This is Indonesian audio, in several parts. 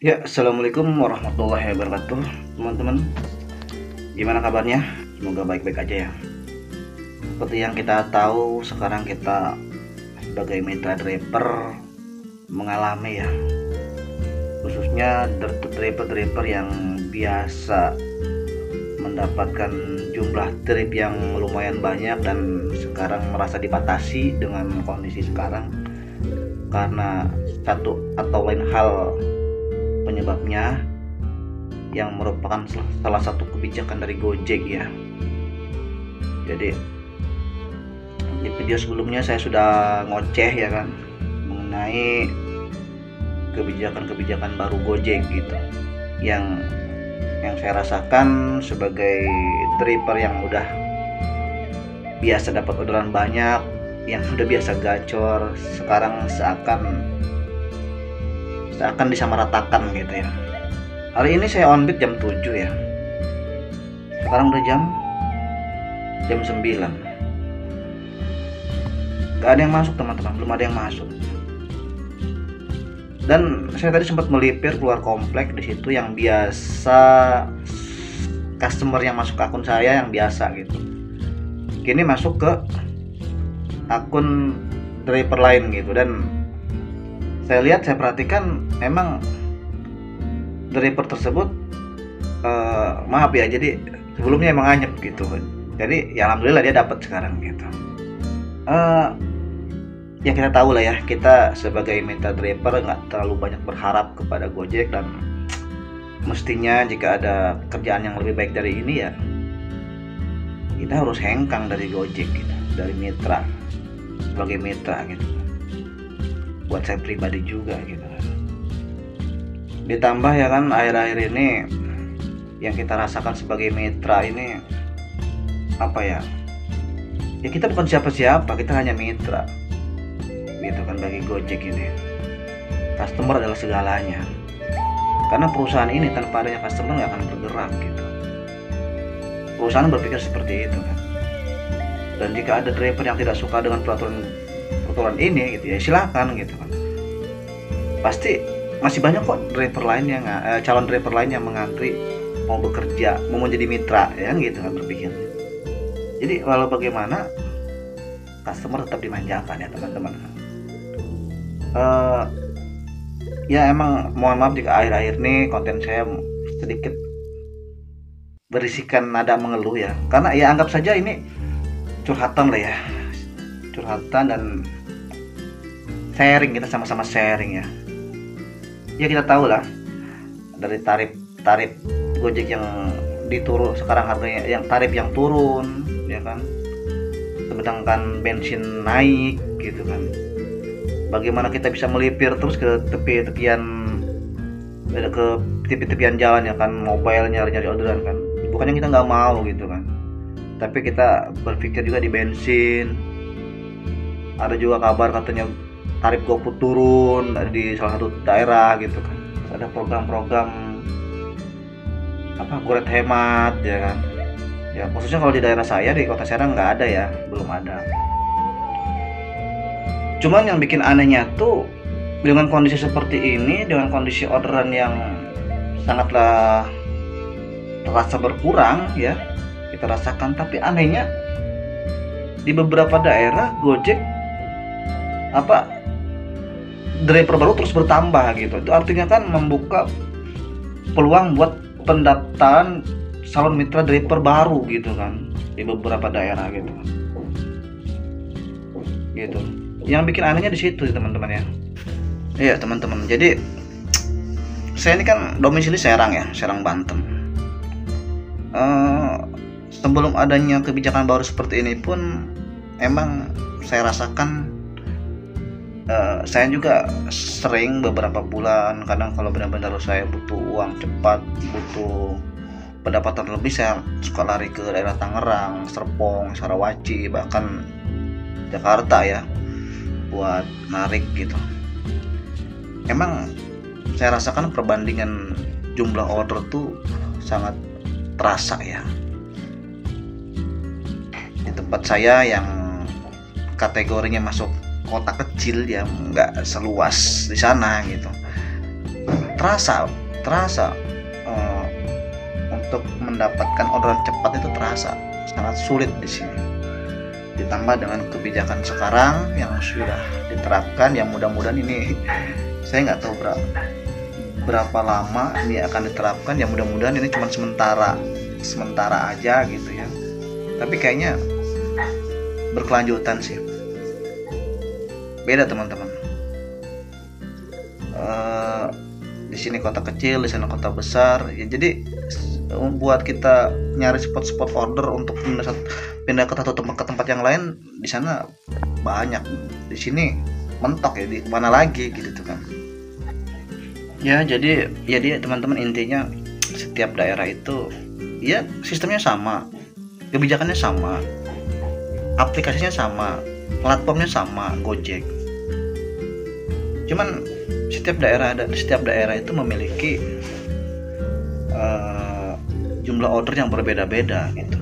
Ya, assalamualaikum warahmatullahi wabarakatuh, teman-teman. Gimana kabarnya? Semoga baik-baik aja ya. Seperti yang kita tahu, sekarang kita sebagai mitra driver mengalami ya, khususnya driver-driver yang biasa mendapatkan jumlah trip yang lumayan banyak dan sekarang merasa dibatasi dengan kondisi sekarang karena satu atau lain hal penyebabnya yang merupakan salah satu kebijakan dari Gojek ya. Jadi di video sebelumnya saya sudah ngoceh ya kan mengenai kebijakan-kebijakan baru Gojek gitu yang saya rasakan sebagai driver yang udah biasa dapat orderan banyak, yang udah biasa gacor, sekarang seakan disamaratakan gitu ya. Hari ini saya on beat jam 7 ya. Sekarang udah jam 9. Gak ada yang masuk teman-teman, belum ada yang masuk. Dan saya tadi sempat melipir keluar komplek di situ yang biasa customer yang masuk ke akun saya yang biasa gitu. Kini masuk ke akun driver lain gitu, dan saya lihat, saya perhatikan memang driver tersebut maaf ya, jadi sebelumnya emang anyep gitu. Jadi ya alhamdulillah dia dapat sekarang gitu. Ya kita tahu lah ya, kita sebagai mitra driver nggak terlalu banyak berharap kepada Gojek, dan mestinya jika ada kerjaan yang lebih baik dari ini ya kita harus hengkang dari Gojek gitu, dari mitra, sebagai mitra gitu. Buat saya pribadi juga gitu. Ditambah ya kan akhir-akhir ini yang kita rasakan sebagai mitra ini apa ya? Ya kita bukan siapa-siapa, kita hanya mitra. Gitu kan bagi Gojek ini. Customer adalah segalanya. Karena perusahaan ini tanpa adanya customer nggak akan bergerak gitu. Perusahaan berpikir seperti itu kan. Dan jika ada driver yang tidak suka dengan peraturan ini gitu ya, silakan gitu kan. Pasti masih banyak kok driver lain yang calon driver lain yang mengantri mau bekerja, mau menjadi mitra ya gitu kan berpikir. Jadi walau bagaimana customer tetap dimanjakan ya teman-teman. Ya emang mohon maaf jika akhir-akhir ini konten saya sedikit berisikan nada mengeluh ya, karena ya anggap saja ini curhatan lah ya, curhatan dan sharing, kita sama-sama sharing ya. Ya kita tahu lah dari tarif Gojek yang diturun sekarang, harganya yang tarif yang turun ya kan, sedangkan bensin naik gitu kan. Bagaimana kita bisa melipir terus ke tepi-tepian jalan ya kan, mobile nyari-nyari orderan kan. Bukannya kita nggak mau gitu kan, tapi kita berpikir juga di bensin. Ada juga kabar katanya tarif GoFood turun di salah satu daerah gitu kan. Ada program-program Goret hemat ya kan. Ya khususnya kalau di daerah saya di Kota Serang nggak ada ya, belum ada. Cuman yang bikin anehnya tuh dengan kondisi seperti ini, dengan kondisi orderan yang sangatlah terasa berkurang ya, kita rasakan, tapi anehnya di beberapa daerah Gojek driver baru terus bertambah gitu. Itu artinya kan membuka peluang buat pendaftaran calon mitra driver baru gitu kan di beberapa daerah gitu. Gitu. Yang bikin anehnya di situ teman-teman ya. Iya teman-teman. Jadi saya ini kan domisili Serang ya, Serang Banten. Sebelum adanya kebijakan baru seperti ini pun emang saya rasakan, saya juga sering beberapa bulan, kadang kalau benar-benar saya butuh uang cepat, butuh pendapatan lebih, saya suka lari ke daerah Tangerang, Serpong, Sarawaci, bahkan Jakarta ya, buat narik gitu. Emang saya rasakan perbandingan jumlah order tuh sangat terasa ya. Di tempat saya yang kategorinya masuk kota kecil ya nggak seluas di sana gitu, terasa eh, untuk mendapatkan orderan cepat itu terasa sangat sulit di sini. Ditambah dengan kebijakan sekarang yang sudah diterapkan, yang mudah-mudahan ini saya nggak tahu berapa lama ini akan diterapkan, yang mudah-mudahan ini cuma sementara aja gitu ya. Tapi kayaknya berkelanjutan sih. Beda teman-teman. Di sini kota kecil, di sana kota besar. Ya, jadi buat kita nyari spot-spot order untuk pindah ke satu tempat ke tempat yang lain, di sana banyak. Di sini mentok ya, di mana lagi gitu kan. Ya jadi teman-teman, intinya setiap daerah itu ya sistemnya sama, kebijakannya sama, aplikasinya sama, platformnya sama, Gojek. Cuman setiap daerah itu memiliki jumlah order yang berbeda-beda gitu.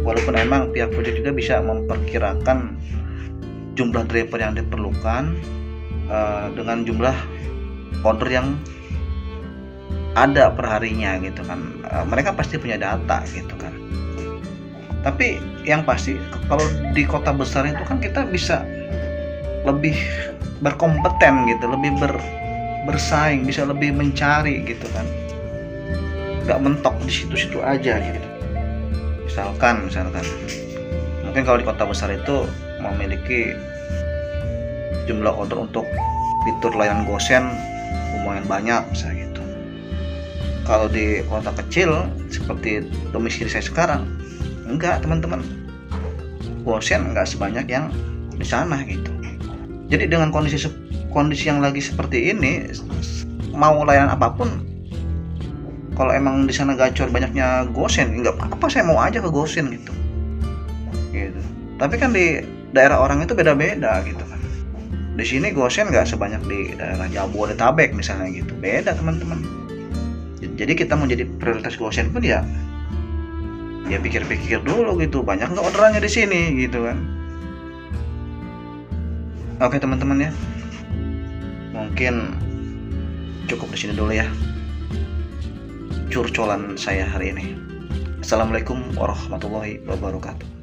Walaupun emang pihak Gojek juga bisa memperkirakan jumlah driver yang diperlukan dengan jumlah order yang ada perharinya gitu kan. Mereka pasti punya data gitu kan. Tapi yang pasti kalau di kota besar itu kan kita bisa lebih berkompeten gitu, lebih bersaing, bisa lebih mencari gitu kan. Gak mentok di situ-situ aja gitu. Misalkan mungkin kalau di kota besar itu memiliki jumlah order untuk fitur layanan gosen lumayan banyak misalnya gitu. Kalau di kota kecil seperti domisili saya sekarang, enggak teman-teman, gosen enggak sebanyak yang di sana gitu. Jadi dengan kondisi yang lagi seperti ini, mau layanan apapun, kalau emang di sana gacor banyaknya gosen, nggak apa-apa, saya mau aja ke gosen gitu. Tapi kan di daerah orang itu beda-beda gitu kan. Di sini gosen nggak sebanyak di daerah Jabodetabek misalnya gitu, beda teman-teman. Jadi kita mau jadi prioritas gosen pun ya pikir-pikir dulu gitu, banyak nggak orderannya di sini gitu kan. Oke teman-teman ya, mungkin cukup di sini dulu ya curcolan saya hari ini. Assalamualaikum warahmatullahi wabarakatuh.